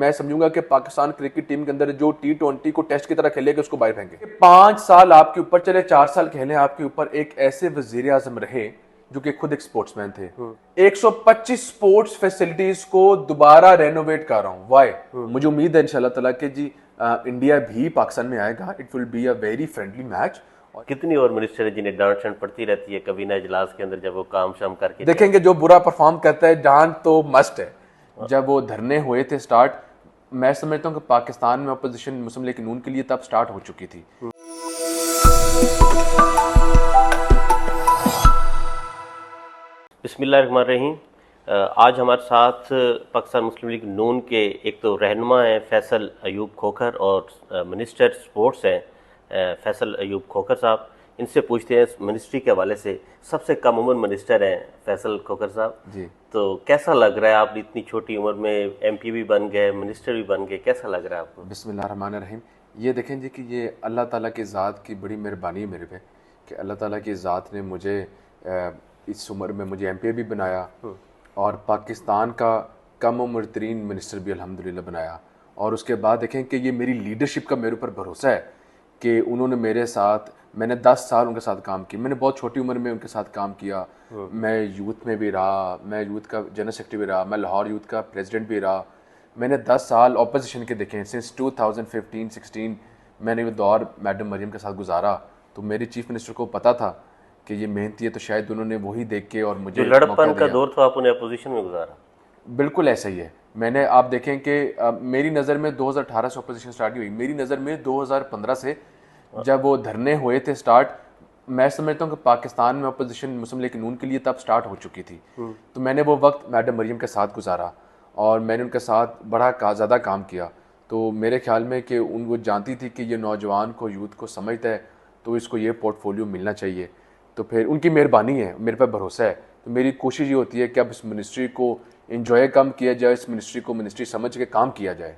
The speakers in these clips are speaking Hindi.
मैं समझूंगा कि पाकिस्तान क्रिकेट टीम के अंदर जो T20 को टेस्ट की तरह खेलेगा उसको बाहर फेंके। 5 साल आपके ऊपर चले, 4 साल खेले आपके ऊपर, एक ऐसे वजीर आजम रहे जो कि खुद एक स्पोर्ट्समैन थे। 125 स्पोर्ट्स फैसिलिटीज को दोबारा रेनोवेट कर रहा हूं। वाई? मुझे उम्मीद है इंशाल्लाह ताला कि जी इंडिया भी पाकिस्तान में आएगा। It will be a very friendly match. कितनी और मिनिस्टर है जिन्हें डांट शांट पड़ती रहती है कबीना इजलास के अंदर जब वो काम शाम करके देखेंगे जो बुरा परफॉर्म करता है डांट तो मस्ट है। जब वो धरने हुए थे स्टार्ट, मैं समझता हूँ कि पाकिस्तान में अपोजिशन मुस्लिम लीग नून के लिए तब स्टार्ट हो चुकी थी। बिस्मिल्लाहिर्रहमानिर्रहीम। आज हमारे साथ पाकिस्तान मुस्लिम लीग नून के एक तो रहनुमा हैं फैसल अयूब खोखर और मिनिस्टर स्पोर्ट्स हैं फैसल अयूब खोखर साहब। इनसे पूछते हैं मिनिस्ट्री के हवाले से। सबसे कम उम्र मिनिस्टर हैं फैसल खोखर साहब जी। तो कैसा लग रहा है, आप इतनी छोटी उम्र में MP भी बन गए, मिनिस्टर भी बन गए, कैसा लग रहा है आपको? बिस्मिल्लाहिर्रहमानिर्रहीम। ये देखें जी कि ये अल्लाह ताला की ज़ात की बड़ी मेहरबानी है मेरे पे कि अल्लाह ताला की ज़ात ने मुझे इस उम्र में मुझे MPA भी बनाया और पाकिस्तान का कम उम्र तरीन मिनिस्टर भी अल्हम्दुलिल्लाह बनाया। और उसके बाद देखें कि ये मेरी लीडरशिप का मेरे ऊपर भरोसा है कि उन्होंने मेरे साथ, मैंने 10 साल उनके साथ काम किया। मैंने बहुत छोटी उम्र में उनके साथ काम किया। मैं यूथ में भी रहा, मैं यूथ का जनरल सेक्रेटरी भी रहा, मैं लाहौर यूथ का प्रेसिडेंट भी रहा। मैंने 10 साल अपोजिशन के देखे सिंस 2015-16 मैंने वो दौर मैडम मरियम के साथ गुजारा। तो मेरे चीफ मिनिस्टर को पता था कि ये मेहनती है, तो शायद उन्होंने वही देख के और मुझे जो लड़पन का दौर था आपने अपोजिशन में गुजारा। बिल्कुल ऐसा ही है। मैंने, आप देखें कि मेरी नज़र में 2018 से अपोजिशन स्टार्ट हुई। मेरी नज़र में 2015 से जब वो धरने हुए थे स्टार्ट, मैं समझता हूँ कि पाकिस्तान में अपोजिशन मुस्लिम लीग नून के लिए तब स्टार्ट हो चुकी थी। तो मैंने वो वक्त मैडम मरियम के साथ गुजारा और मैंने उनके साथ बड़ा ज़्यादा काम किया। तो मेरे ख्याल में कि वो जानती थी कि ये नौजवान को, यूथ को समझता है तो इसको ये पोर्टफोलियो मिलना चाहिए। तो फिर उनकी मेहरबानी है, मेरे पर भरोसा है। तो मेरी कोशिश ये होती है कि अब इस मिनिस्ट्री को इंजॉय कम किया जाए, इस मिनिस्ट्री को मिनिस्ट्री समझ के काम किया जाए।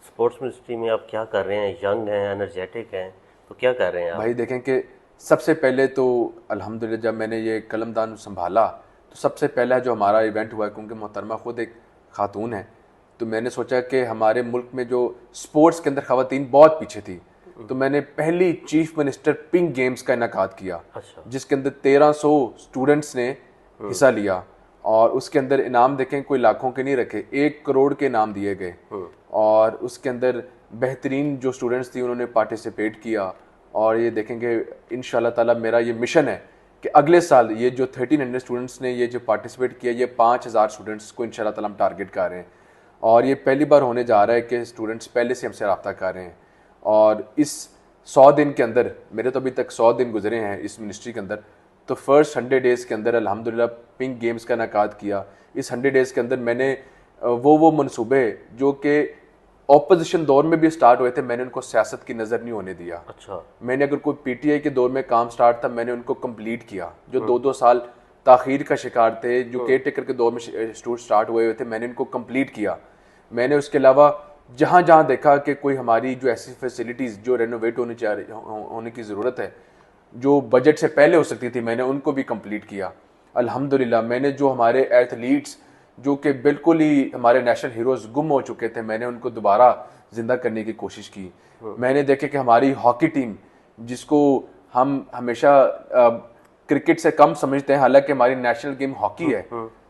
स्पोर्ट्स मिनिस्ट्री में आप क्या कर रहे हैं? यंग हैं, एनर्जेटिक हैं, तो क्या कर रहे हैं आप? भाई देखें कि सबसे पहले तो अल्हम्दुलिल्लाह जब मैंने ये कलमदान संभाला तो सबसे पहला जो हमारा इवेंट हुआ, क्योंकि मोहतरमा खुद एक खातून है, तो मैंने सोचा कि हमारे मुल्क में जो स्पोर्ट्स के अंदर ख़वातीन बहुत पीछे थी, तो मैंने पहली चीफ मिनिस्टर पिंक गेम्स का इनेकाद किया। अच्छा। जिसके अंदर 1300 स्टूडेंट्स ने हिस्सा लिया और उसके अंदर इनाम देखें कोई लाखों के नहीं रखे, 1 करोड़ के इनाम दिए गए। और उसके अंदर बेहतरीन जो स्टूडेंट्स थी उन्होंने पार्टिसिपेट किया। और ये देखेंगे इंशाल्लाह ताला मेरा ये मिशन है कि अगले साल ये जो 1300 स्टूडेंट्स ने ये जो पार्टिसिपेट किया, ये 5000 स्टूडेंट्स को इंशाल्लाह ताला हम टारगेट कर रहे हैं। और ये पहली बार होने जा रहा है कि स्टूडेंट्स पहले से हमसे रब्ता कर रहे हैं। और इस 100 दिन के अंदर, मेरे तो अभी तक 100 दिन गुजरे हैं इस मिनिस्ट्री के अंदर, तो फर्स्ट 100 डेज़ के अंदर अल्हम्दुलिल्लाह पिंक गेम्स का इनेकाद किया। इस 100 डेज़ के अंदर मैंने वो मनसूबे जो कि ऑपोजिशन दौर में भी स्टार्ट हुए थे, मैंने उनको सियासत की नज़र नहीं होने दिया। अच्छा। मैंने अगर कोई PTI के दौर में काम स्टार्ट था, मैंने उनको कंप्लीट किया। जो 2-2 साल ताखीर का शिकार थे, जो केयर टेकर के दौर में स्टार्ट हुए थे, मैंने उनको कंप्लीट किया। मैंने उसके अलावा जहाँ जहाँ देखा कि कोई हमारी जो ऐसी फैसिलिटीज़ जो रेनोवेट होने की ज़रूरत है, जो बजट से पहले हो सकती थी, मैंने उनको भी कंप्लीट किया अल्हम्दुलिल्लाह। मैंने जो हमारे एथलीट्स जो कि बिल्कुल ही हमारे नेशनल हीरोज़ गुम हो चुके थे, मैंने उनको दोबारा जिंदा करने की कोशिश की। मैंने देखे कि हमारी हॉकी टीम, जिसको हम हमेशा क्रिकेट से कम समझते हैं, हालांकि हमारी नेशनल गेम हॉकी है,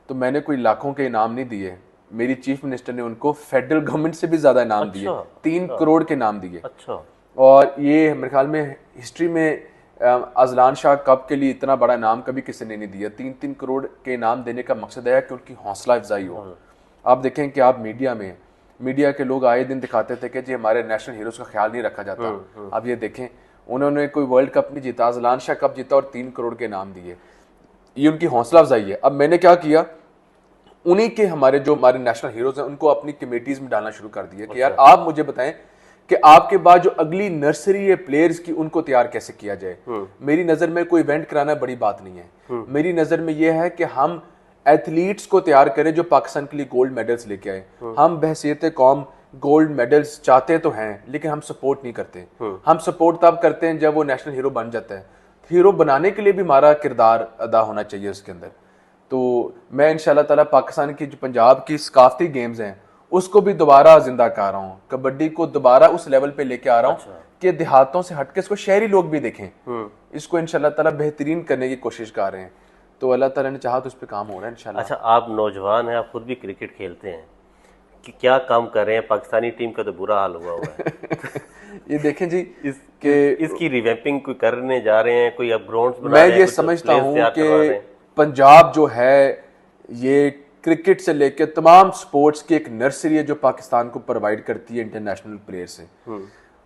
तो मैंने कोई लाखों के इनाम नहीं दिए। मेरी चीफ मिनिस्टर ने उनको फेडरल गवर्नमेंट से भी ज़्यादा इनाम दिए, 3 करोड़ के इनाम दिए। अच्छा। और ये मेरे ख्याल में हिस्ट्री में अजलान शाह कप के लिए इतना बड़ा इनाम कभी किसी ने नहीं दिया। 3-3 करोड़ के इनाम देने का मकसद है कि उनकी हौसला अफजाई हो। आप देखें कि आप मीडिया के लोग आए दिन दिखाते थे कि जी हमारे नेशनल हीरोज का ख्याल नहीं रखा जाता। अब ये देखें, उन्होंने कोई वर्ल्ड कप नहीं जीता, अजलान शाह कप जीता और 3 करोड़ के इनाम दिए। ये उनकी हौसला अफजाई है। अब मैंने क्या किया, उन्हीं के हमारे जो हमारे नेशनल हीरोज हैं उनको अपनी कमेटीज में डालना शुरू कर दिया कि यार आप मुझे बताएं कि आपके बाद जो अगली नर्सरी है प्लेयर्स की, उनको तैयार कैसे किया जाए। मेरी नज़र में कोई इवेंट कराना बड़ी बात नहीं है। मेरी नज़र में यह है कि हम एथलीट्स को तैयार करें जो पाकिस्तान के लिए गोल्ड मेडल्स लेके आए। हम बहसीयत कौम गोल्ड मेडल्स चाहते तो हैं, लेकिन हम सपोर्ट नहीं करते। हम सपोर्ट तब करते हैं जब वो नेशनल हीरो बन जाता है। हीरो बनाने के लिए भी हमारा किरदार अदा होना चाहिए उसके अंदर। तो मैं इंशाल्लाह ताला पाकिस्तान की जो पंजाब की सकाफती गेम्स हैं उसको भी दोबारा जिंदा कर रहा हूँ, कबड्डी को दोबारा उस लेवल पे लेके आ रहा हूँ कि देहातों से हटके इसको शहरी लोग भी देखें। इसको इंशाल्लाह ताला बेहतरीन करने की कोशिश कर रहे हैं, तो अल्लाह ताला ने चाहा तो उस पर काम हो रहा है इंशाल्लाह। अच्छा, आप नौजवान हैं, आप खुद भी क्रिकेट खेलते हैं, कि क्या काम कर रहे हैं? पाकिस्तानी टीम का तो बुरा हाल हुआ है। ये देखें जी, इसकी रिवैम्पिंग कोई करने जा रहे हैं, कोई अब ग्राउंड्स बना मैं रहे हैं, ये कुछ समझता players हूँ तैयार करवा रहे कि हैं? पंजाब जो है ये क्रिकेट से लेकर तमाम स्पोर्ट्स की एक नर्सरी है जो पाकिस्तान को प्रोवाइड करती है इंटरनेशनल प्लेयर से,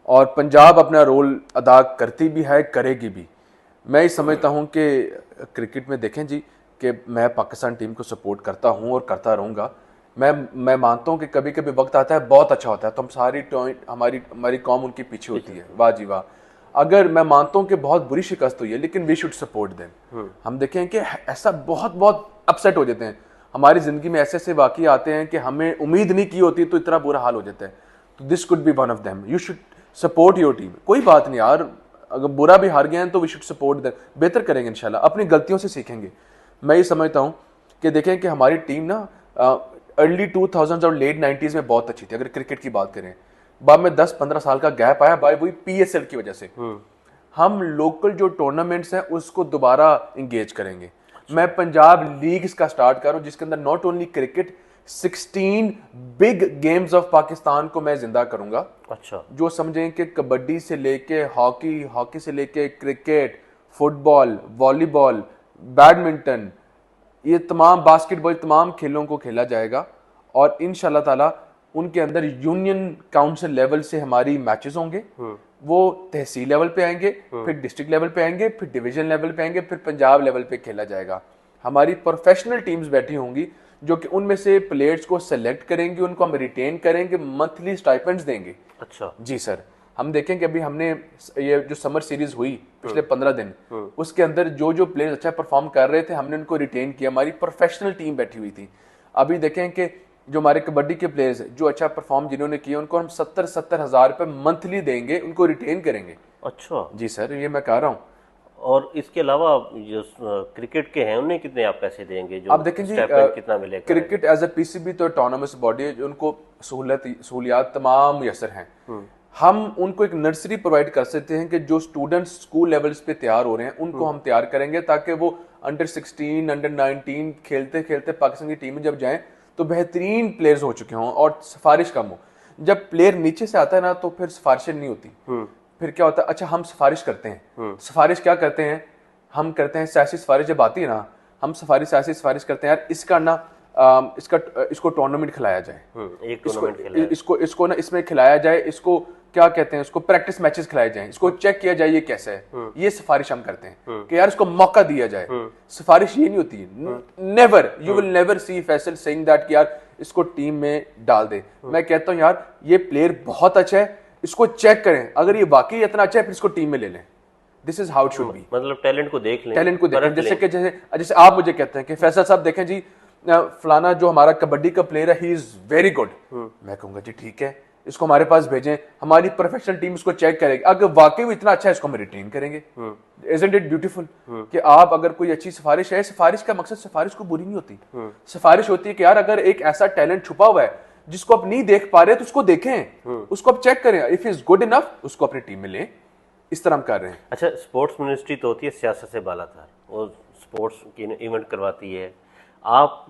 और पंजाब अपना रोल अदा करती भी है, करेगी भी। मैं ये समझता हूँ कि क्रिकेट में देखें जी कि मैं पाकिस्तान टीम को सपोर्ट करता हूँ और करता रहूँगा। मैं मानता हूँ कि कभी कभी वक्त आता है बहुत अच्छा होता है तो हम सारी हमारी कौम उनके पीछे होती है, वाह जी वाह। अगर मैं मानता हूँ कि बहुत बुरी शिकस्त हुई है लेकिन वी शुड सपोर्ट देम। हम देखें कि ऐसा बहुत अपसेट हो जाते हैं, हमारी जिंदगी में ऐसे ऐसे वाकये आते हैं कि हमें उम्मीद नहीं की होती तो इतना बुरा हाल हो जाता है। तो this could be one of them, you should support your team. कोई बात नहीं यार, अगर बुरा भी हार गए हैं तो वी शुड सपोर्ट देम, बेहतर करेंगे इंशाल्लाह, अपनी गलतियों से सीखेंगे। मैं ये समझता हूँ कि देखें कि हमारी टीम ना अर्ली 2000s और लेट 90s में बहुत अच्छी थी। अगर क्रिकेट की बात करें, बाद में 10-15 साल का गैप आया भाई, वही PSL की वजह से। हम लोकल जो टूर्नामेंट्स हैं उसको दोबारा इंगेज करेंगे। मैं पंजाब लीग्स का स्टार्ट कर रहा हूँ जिसके अंदर not only cricket, 16 big games of Pakistan को मैं जिंदा करूंगा। अच्छा, जो समझें कि कबड्डी से लेके हॉकी, हॉकी से लेके क्रिकेट, फुटबॉल, वॉलीबॉल, बैडमिंटन, ये तमाम बास्केटबॉल, तमाम खेलों को खेला जाएगा। और इंशाल्लाह ताला उनके अंदर यूनियन काउंसिल लेवल से हमारी मैचेस होंगे, वो तहसील लेवल पे आएंगे, फिर डिस्ट्रिक्ट लेवल पे आएंगे, फिर डिवीजन लेवल पे आएंगे, फिर पंजाब लेवल पे खेला जाएगा। हमारी प्रोफेशनल टीम्स बैठी होंगी जो कि उनमें से प्लेयर्स को सेलेक्ट करेंगे, उनको हम रिटेन करेंगे, मंथली स्टाइपेंड्स देंगे। अच्छा जी सर, हम देखें कि अभी हमने ये जो समर सीरीज हुई पिछले 15 दिन, उसके अंदर जो प्लेयर्स अच्छा परफॉर्म कर रहे थे हमने उनको रिटेन किया, हमारी प्रोफेशनल टीम बैठी हुई थी। अभी देखें कि जो हमारे कबड्डी के प्लेयर्स जो अच्छा परफॉर्म जिन्होंने किया उनको हम 70-70 हज़ार रुपये मंथली देंगे, उनको रिटेन करेंगे। अच्छा जी सर, ये मैं कह रहा हूँ। और इसके अलावा जो क्रिकेट के हैं उन्हें कितने आप पैसे देंगे? जो आप देखें जी, कितना मिलेगा? क्रिकेट एज ए PCB तो ऑटोनोमस बॉडी है, उनको सहूलियात तमाम मुयसर हैं। हम उनको एक नर्सरी प्रोवाइड कर सकते हैं कि जो स्टूडेंट्स स्कूल लेवल्स पे तैयार हो रहे हैं उनको हम तैयार करेंगे ताकि वो अंडर 16, अंडर 19 खेलते खेलते पाकिस्तान की टीम में जब जाएं तो बेहतरीन प्लेयर्स हो चुके हों और सिफारिश कम हो। जब प्लेयर नीचे से आता है ना तो फिर सिफारिशें नहीं होती। फिर क्या होता है, अच्छा हम सिफारिश करते हैं, सिफारिश क्या करते हैं, हम करते हैं सियासी सिफारिश जब आती है ना, हम सियासी सिफारिश करते हैं यार इसका ना इसको टूर्नामेंट खिलाया जाए, एक टूर्नामेंट खिलाया, इसको ना इसमें खिलाया जाए, इसको क्या कहते हैं, इसको प्रैक्टिस मैचेस खिलाए जाएं, इसको चेक किया जाए ये कैसा है। ये सिफारिश हम करते हैं कि यार इसको मौका दिया जाए। सिफारिश ये नहीं होती है, never, you will never see Faisal saying that कि यार इसको टीम में डाल दे। मैं कहता हूं यार ये प्लेयर बहुत अच्छा है, इसको चेक करें, अगर ये वाकई इतना अच्छा है फिर इसको टीम में ले लें। This is how it should be. मतलब टैलेंट को देख लें, टैलेंट को देखें। जैसे आप मुझे कहते हैं कि फैसल साहब देखें जी फलाना जो हमारा कबड्डी का प्लेयर है ही इज वेरी गुड, मैं कहूंगा जी ठीक है इसको हमारे पास भेजें, हमारी प्रोफेशनल टीम इसको चेक करेगी, अगर वाकई वो इतना अच्छा है इसको हम रिटेन करेंगे। इजंट इट ब्यूटीफुल कि आप अगर कोई अच्छी सिफारिश है, सिफारिश का मकसद सिफारिश को बुरी नहीं होती, सिफारिश होती है कि यार अगर एक ऐसा टैलेंट छुपा हुआ है जिसको आप नहीं देख पा रहे तो उसको देखें, उसको आप चेक करें, इफ इज गुड इनफ उसको अपनी टीम में लें। इस तरह हम कर रहे हैं। अच्छा, स्पोर्ट्स मिनिस्ट्री तो होती है सियासत से बालातर, वो स्पोर्ट्स की इवेंट करवाती है। आप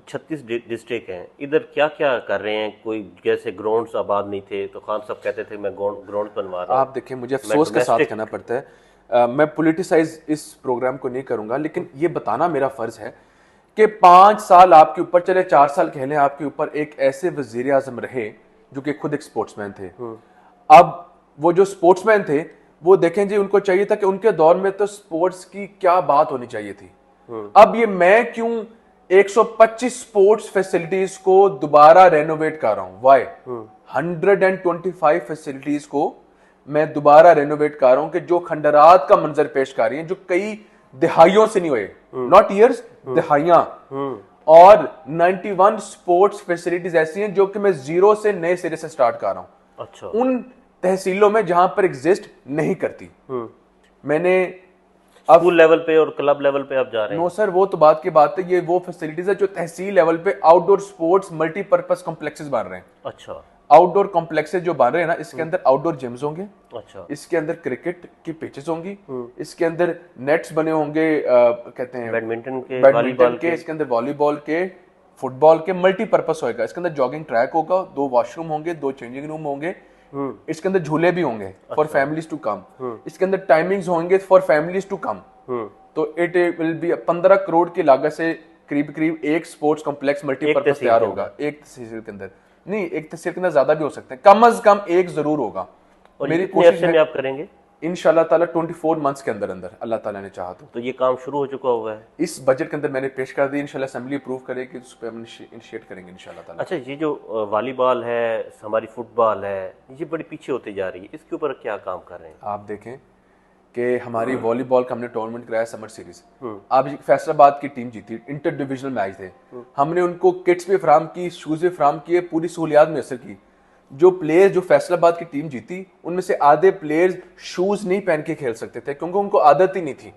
36 डिस्ट्रिक्ट हैं, इधर क्या क्या कर रहे हैं? कोई जैसे ग्राउंड्स आबाद नहीं थे तो खान साहब कहते थे मैं ग्राउंड बनवा रहा हूं। आप देखिए मुझे अफसोस के साथ कहना पड़ता है, मैं पॉलिटिसाइज इस प्रोग्राम को नहीं करूंगा, लेकिन ये बताना मेरा फर्ज है कि 5 साल आपके ऊपर, चले 4 साल कह लें, आपके ऊपर एक ऐसे वजीर आजम रहे जो कि खुद एक स्पोर्ट्समैन थे। अब वो जो स्पोर्ट्समैन थे वो देखें जी, उनको चाहिए था कि उनके दौर में तो स्पोर्ट्स की क्या बात होनी चाहिए थी। अब ये मैं क्यों 125 स्पोर्ट्स फैसिलिटीज को दोबारा रेनोवेट कर रहा हूं, वाई 125 फैसिलिटीज को मैं दोबारा रेनोवेट कर रहा हूं कि जो खंडरात का मंजर पेश कर रही हैं जो कई दिहाइयों से नहीं हुए, नॉट ईयर्स, दिहाइयां। और 91 स्पोर्ट्स फैसिलिटीज ऐसी हैं जो कि मैं जीरो से नए सिरे से स्टार्ट कर रहा हूं। अच्छा, उन तहसीलों में जहां पर एग्जिस्ट नहीं करती। मैंने स्कूल लेवल पे और क्लब लेवल पे आप जा रहे हैं? नो सर, वो तो बात की बात है, ये वो फैसिलिटीज है जो तहसील लेवल पे आउटडोर स्पोर्ट्स मल्टीपर्पज कॉम्प्लेक्सेस बन रहे हैं। अच्छा आउटडोर कॉम्प्लेक्सेस जो बन रहे हैं ना, इसके अंदर आउटडोर जिम्स होंगे, अच्छा। इसके अंदर क्रिकेट की पिचेस होंगी, इसके अंदर नेट्स बने होंगे, कहते हैं बैडमिंटन के, बैडमिंटन वॉलीबॉल के, इसके अंदर वॉलीबॉल के, फुटबॉल के, मल्टीपर्पज होएगा। इसके अंदर जॉगिंग ट्रैक होगा, 2 वॉशरूम होंगे, 2 चेंजिंग रूम होंगे, इसके अंदर झूले भी होंगे फॉर फैमिलीज टू कम, इसके अंदर टाइमिंग्स होंगे फॉर फैमिलीज टू कम। तो इट विल बी 15 करोड़ की लागत से करीब करीब एक स्पोर्ट्स कॉम्प्लेक्स मल्टीपर्पज तैयार होगा एक तहसील के अंदर। नहीं, एक तहसील के अंदर ज्यादा भी हो सकते हैं, कम अज कम एक जरूर होगा। और मेरी कितने कोशिश अरसे में है आप करेंगे? इंशाल्लाह ताला 24 मंथ्स के अंदर अंदर, अल्लाह ताला ने चाहा तो। ये काम शुरू हो चुका हुआ है? इस बजट के अंदर मैंने पेश कर दी, इंशाल्लाह असेंबली अप्रूव करेगी, उस पर हम इनिशिएट करेंगे इंशाल्लाह ताला। अच्छा, ये जो वॉलीबॉल है, हमारी फुटबॉल है, ये बड़ी पीछे होती जा रही है, इसके ऊपर क्या काम कर रहे हैं? आप देखें कि हमारी वॉलीबॉल का हमने टूर्नामेंट कराया समर सीरीज, आप फैसलाबाद की टीम जीती, इंटर डिविजनल मैच थे, हमने उनको किट्स भी फराम की, शूज भी फराम किए, पूरी सहूलियात मैसर की। जो प्लेयर्स जो फैसलाबाद की टीम जीती, उनमें से आधे प्लेयर्स शूज नहीं पहन के खेल सकते थे क्योंकि उनको आदत ही नहीं थी।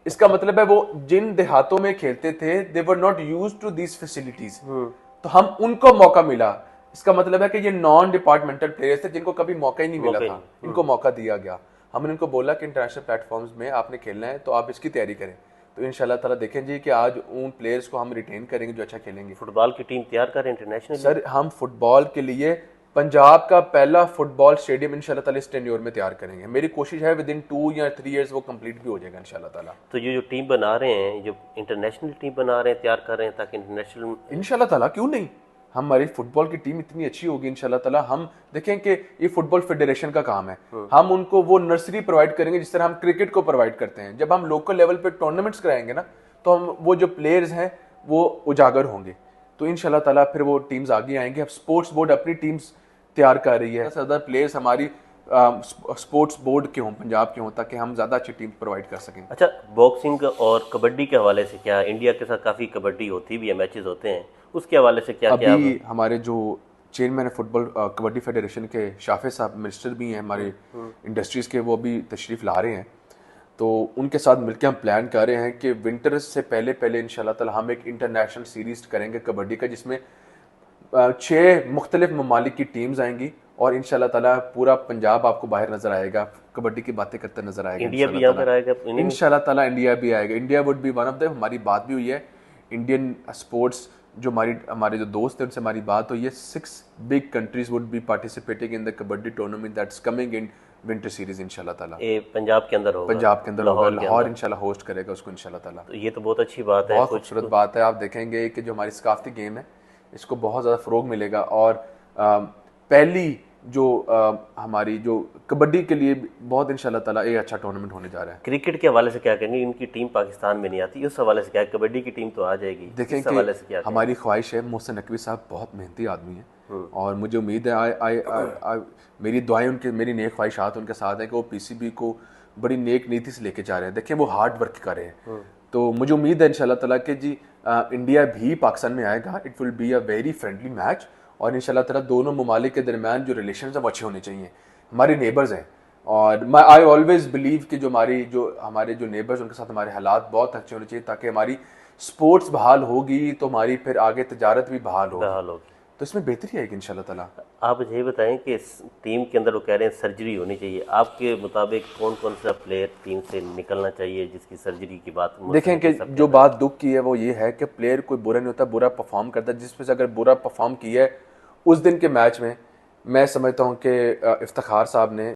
इसका मतलब है वो जिन देहातों में खेलते थे, they were not used to these facilities, तो हम उनको मौका मिला। इसका मतलब है कि ये नॉन डिपार्टमेंटल प्लेयर्स थे जिनको कभी मौका ही नहीं मिला था, इनको मौका दिया गया। हमने इनको बोला कि इंटरनेशनल प्लेटफॉर्म्स में आपने खेलना है तो आप इसकी तैयारी करें। तो इंशाल्लाह ताला देखें जी कि आज उन प्लेयर्स को हम रिटेन करेंगे जो अच्छा खेलेंगे। फुटबॉल की टीम तैयार करें इंटरनेशनल? सर, हम फुटबॉल के लिए पंजाब का पहला फुटबॉल स्टेडियम इंशाल्लाह ताला इस टेन्योर में तैयार करेंगे। मेरी कोशिश है विद इन 2 या 3 इयर्स वो कंप्लीट भी हो जाएगा इंशाल्लाह ताला। तो ये जो टीम बना रहे हैं, जो इंटरनेशनल टीम बना रहे हैं, तैयार कर रहे हैं ताकि इंटरनेशनल, इंशाल्लाह ताला क्यों नहीं, हमारी फुटबॉल की टीम इतनी अच्छी होगी इंशाल्लाह ताला। हम देखें कि ये फुटबॉल फेडरेशन का काम है, हम उनको वो नर्सरी प्रोवाइड करेंगे जिस तरह हम क्रिकेट को प्रोवाइड करते हैं। जब हम लोकल लेवल पे टूर्नामेंट्स कराएंगे ना, तो हम वो जो प्लेयर्स हैं वो उजागर होंगे, तो इंशाल्लाह ताला फिर वो टीम्स आगे आएंगे। अब स्पोर्ट्स बोर्ड अपनी टीम्स तैयार कर रही है, ज़्यादा प्लेयर्स हमारी स्पोर्ट्स बोर्ड के हों, पंजाब के हों, ताकि हम ज़्यादा अच्छी टीम प्रोवाइड कर सकें। अच्छा, बॉक्सिंग और कबड्डी के हवाले से क्या, इंडिया के साथ काफ़ी कबड्डी होती भी है, मैचेस होते हैं, उसके हवाले से क्या क्या? अभी हमारे जो चेयरमैन है फुटबॉल कबड्डी फेडरेशन के, शाफे साहब, मिनिस्टर भी हैं हमारे इंडस्ट्रीज़ के, वो अभी तशरीफ़ ला रहे हैं, तो उनके साथ मिलकर हम प्लान कर रहे हैं कि विंटर से पहले पहले इंशाल्लाह ताला हम एक इंटरनेशनल सीरीज़ करेंगे कबड्डी का, जिसमें 6 मुख्तलिफ ममालिक की टीम्स आएंगी और इंशाल्लाह ताला पूरा पंजाब आपको बाहर नजर आएगा, कबड्डी की बातें करते नजर आएगा। इंडिया भी यहाँ पर आएगा इंशाल्लाह ताला, इंडिया भी आएगा। India would be one of the, हमारी बात भी हुई है इंडियन स्पोर्ट्स, जो हमारे जो दोस्त हैं उनसे हमारी बात हुई है, 6 big countries would be participating in the kabaddi tournament that's coming in winter series इंशाल्लाह ताला। पंजाब के अंदर होगा? पंजाब के अंदर होगा, लाहौर इंशाल्लाह होस्ट करेगा उसको इंशाल्लाह ताला। तो ये तो बहुत अच्छी बात है, बहुत खूबसूरत बात है। आप देखेंगे कि जो हमारी सकाफती गेम है इसको बहुत ज़्यादा फ़रोग मिलेगा, और पहली जो हमारी जो कबड्डी के लिए बहुत इंशाल्लाह ताला एक अच्छा टूर्नामेंट होने जा रहा है। क्रिकेट के हवाले से क्या कहेंगे? इनकी टीम पाकिस्तान में नहीं आती, उस हवाले से क्या है? कबड्डी की टीम तो आ जाएगी, देखें इस हवाले से क्या हमारी ख्वाहिश है, मोहसिन नकवी साहब बहुत मेहनती आदमी है और मुझे उम्मीद है मेरी दुआएं उनके, मेरी नेक ख्वाहिशात उनके साथ है कि वो पीसीबी को बड़ी नेक नीति से लेके जा रहे हैं। देखें वो हार्ड वर्क कर रहे हैं, तो मुझे उम्मीद है इंशाल्लाह ताला कि जी इंडिया भी पाकिस्तान में आएगा, it will be a very friendly match, और इंशाल्लाह ताला दोनों ममालिक के दरमियान जो रिलेशंस हैं वो अच्छे होने चाहिए। हमारे नेबर्स हैं और आई ऑलवेज बिलीव कि जो हमारे जो नेबर्स उनके साथ हमारे हालात बहुत अच्छे होने चाहिए, ताकि हमारी स्पोर्ट्स बहाल होगी तो हमारी फिर आगे तजारत भी बहाल होगी, तो इसमें बेहतरी आएगी इंशाल्लाह ताला। आप मुझे ये बताएं कि इस टीम के अंदर वो कह रहे हैं सर्जरी होनी चाहिए, आपके मुताबिक कौन कौन सा प्लेयर टीम से निकलना चाहिए जिसकी सर्जरी की बात? देखें कि जो बात दुख की है वो ये है कि प्लेयर कोई बुरा नहीं होता, बुरा परफॉर्म करता है। जिस वजह से अगर बुरा परफॉर्म किया है उस दिन के मैच में, मैं समझता हूँ कि इफ्तिखार साहब ने